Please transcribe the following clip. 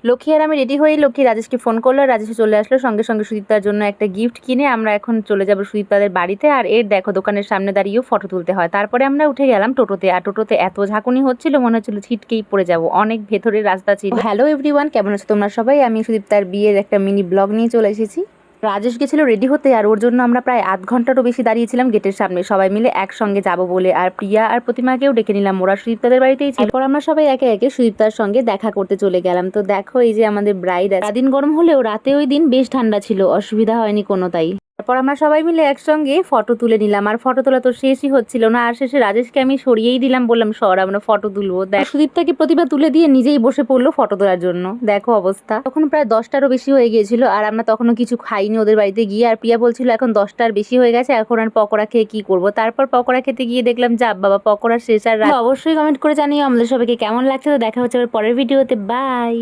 লক্ষ্মী আর আমি রেডি হয়ে লক্ষ্মী রাজেশকে ফোন করলো, রাজেশ চলে আসলো সঙ্গে সঙ্গে সুদীপ্তার জন্য একটা গিফট কিনে। আমরা এখন চলে যাবো সুদীপ্তাদের বাড়িতে। আর এর দেখো দোকানের সামনে দাঁড়িয়েও ফটো তুলতে হয়। তারপরে আমরা উঠে গেলাম টোটোতে। আর টোটোতে এত ঝাঁকুনি হচ্ছিল মনে হচ্ছিল ছিটকেই পড়ে যাবো, অনেক ভেতরের রাস্তা ছিল। হ্যালো এভরিওয়ান, কেমন আছো তোমরা সবাই? আমি সুদীপ্তার বিয়ের একটা মিনি ব্লগ নিয়ে চলে এসেছি। রাজেশ গেছিল রেডি হতে, আর ওর জন্য আমরা প্রায় আধ ঘন্টারও বেশি দাঁড়িয়েছিলাম গেটের সামনে সবাই মিলে একসঙ্গে যাব বলে। আর প্রিয়া আর প্রতিমাকেও ডেকে নিলাম, ওরা সুদীপ্তাদের বাড়িতেই ছিল। এরপর আমরা সবাই একে একে সুদীপ্তার সঙ্গে দেখা করতে চলে গেলাম। তো দেখো এই যে আমাদের ব্রাইড। সারাদিন গরম হলেও রাতে ওই দিন বেশ ঠান্ডা ছিল, অসুবিধা হয়নি কোনো। তাই তারপর আমরা সবাই মিলে একসঙ্গে ফটো তুলে নিলাম। আর ফটো তোলা তো শেষই হচ্ছিল না, আর শেষে রাজেশকে আমি সরিয়েই দিলাম, বললাম সর আমরা ফটো তুলবো। দেখ সুদীপ্তাকে প্রতিভা তুলে দিয়ে নিজেই বসে পড়লো ফটো তোলার জন্য। দেখো অবস্থা। তখন প্রায় 10টারও বেশি হয়ে গিয়েছিল, আর আমরা তখনও কিছু খাইনি ওদের বাড়িতে গিয়ে। আর প্রিয়া বলছিল এখন 10টার বেশি হয়ে গেছে, এখন আর পকোড়া খেয়ে কি করবো। তারপর পকোড়া খেতে গিয়ে দেখলাম যা বাবা পকোড়া শেষ। আর অবশ্যই কমেন্ট করে জানিও আমাদের সবাইকে কেমন লাগছে। তো দেখা হচ্ছে পরের ভিডিওতে, বাই।